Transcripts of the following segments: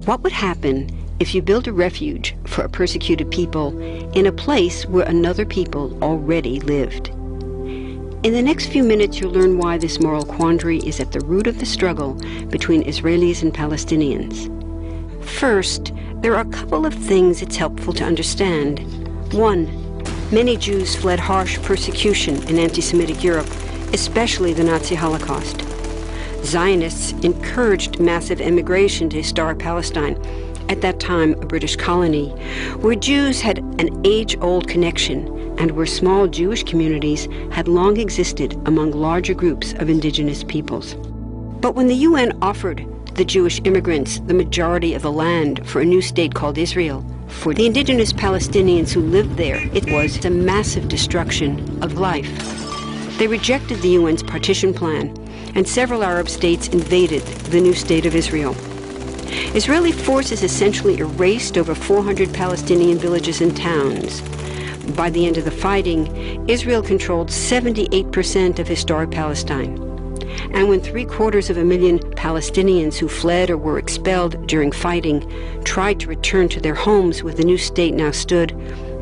What would happen if you built a refuge for a persecuted people in a place where another people already lived? In the next few minutes, you'll learn why this moral quandary is at the root of the struggle between Israelis and Palestinians. First, there are a couple of things it's helpful to understand. One, many Jews fled harsh persecution in anti-Semitic Europe, especially the Nazi Holocaust. Zionists encouraged massive immigration to historic Palestine, at that time a British colony, where Jews had an age-old connection and where small Jewish communities had long existed among larger groups of indigenous peoples. But when the UN offered the Jewish immigrants the majority of the land for a new state called Israel, for the indigenous Palestinians who lived there, it was a massive destruction of life. They rejected the UN's partition plan, and several Arab states invaded the new state of Israel. Israeli forces essentially erased over 400 Palestinian villages and towns. By the end of the fighting, Israel controlled 78% of historic Palestine. And when 750,000 Palestinians who fled or were expelled during fighting tried to return to their homes where the new state now stood,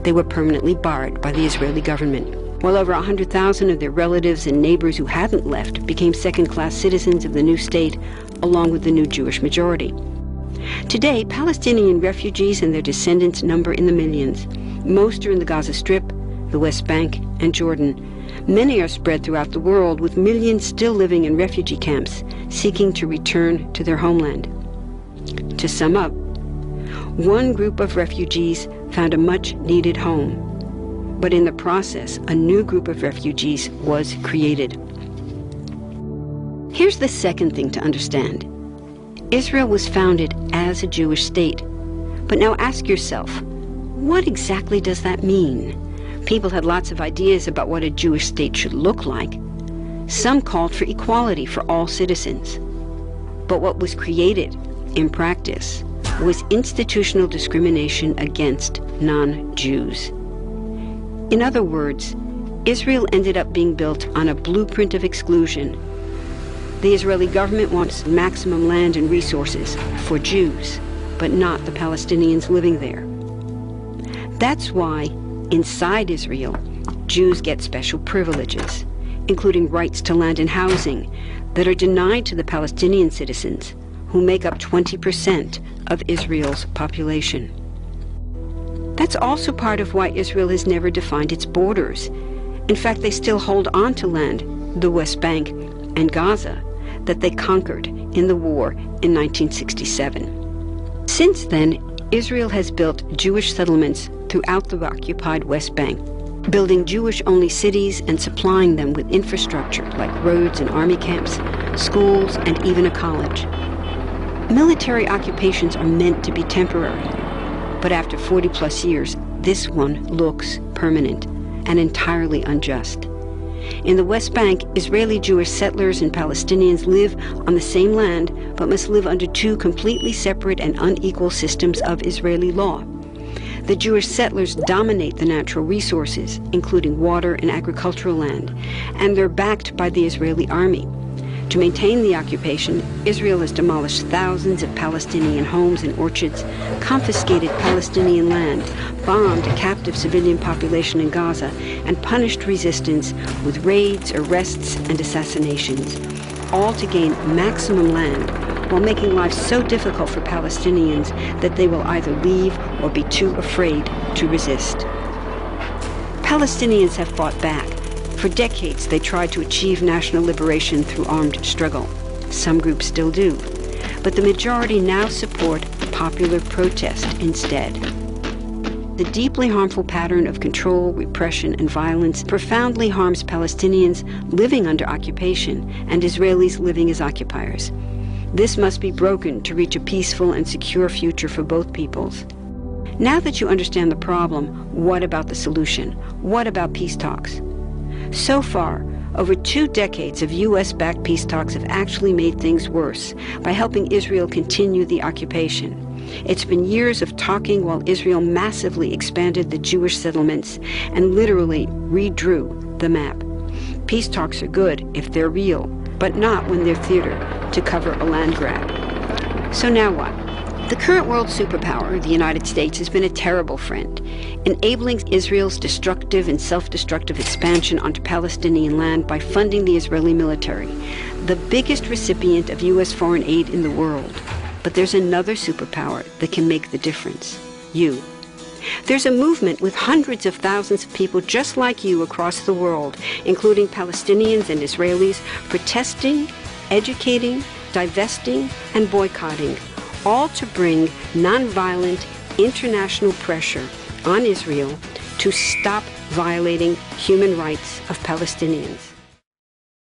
they were permanently barred by the Israeli government. While over 100,000 of their relatives and neighbors who hadn't left became second-class citizens of the new state, along with the new Jewish majority. Today, Palestinian refugees and their descendants number in the millions. Most are in the Gaza Strip, the West Bank, and Jordan. Many are spread throughout the world, with millions still living in refugee camps, seeking to return to their homeland. To sum up, one group of refugees found a much-needed home. But in the process, a new group of refugees was created. Here's the second thing to understand. Israel was founded as a Jewish state. But now ask yourself, what exactly does that mean? People had lots of ideas about what a Jewish state should look like. Some called for equality for all citizens. But what was created, in practice, was institutional discrimination against non-Jews. In other words, Israel ended up being built on a blueprint of exclusion. The Israeli government wants maximum land and resources for Jews, but not the Palestinians living there. That's why, inside Israel, Jews get special privileges, including rights to land and housing, that are denied to the Palestinian citizens, who make up 20% of Israel's population. That's also part of why Israel has never defined its borders. In fact, they still hold on to land, the West Bank and Gaza, that they conquered in the war in 1967. Since then, Israel has built Jewish settlements throughout the occupied West Bank, building Jewish-only cities and supplying them with infrastructure like roads and army camps, schools, and even a college. Military occupations are meant to be temporary. But after 40-plus years, this one looks permanent and entirely unjust. In the West Bank, Israeli Jewish settlers and Palestinians live on the same land, but must live under two completely separate and unequal systems of Israeli law. The Jewish settlers dominate the natural resources, including water and agricultural land, and they're backed by the Israeli army. To maintain the occupation, Israel has demolished thousands of Palestinian homes and orchards, confiscated Palestinian land, bombed a captive civilian population in Gaza, and punished resistance with raids, arrests, and assassinations, all to gain maximum land, while making life so difficult for Palestinians that they will either leave or be too afraid to resist. Palestinians have fought back. For decades, they tried to achieve national liberation through armed struggle. Some groups still do. But the majority now support popular protest instead. The deeply harmful pattern of control, repression, and violence profoundly harms Palestinians living under occupation and Israelis living as occupiers. This must be broken to reach a peaceful and secure future for both peoples. Now that you understand the problem, what about the solution? What about peace talks? So far, over 2 decades of U.S.-backed peace talks have actually made things worse by helping Israel continue the occupation. It's been years of talking while Israel massively expanded the Jewish settlements and literally redrew the map. Peace talks are good if they're real, but not when they're theater to cover a land grab. So now what? The current world superpower, the United States, has been a terrible friend, enabling Israel's destructive and self-destructive expansion onto Palestinian land by funding the Israeli military, the biggest recipient of U.S. foreign aid in the world. But there's another superpower that can make the difference: you. There's a movement with hundreds of thousands of people just like you across the world, including Palestinians and Israelis, protesting, educating, divesting, and boycotting, all to bring nonviolent international pressure on Israel to stop violating human rights of Palestinians.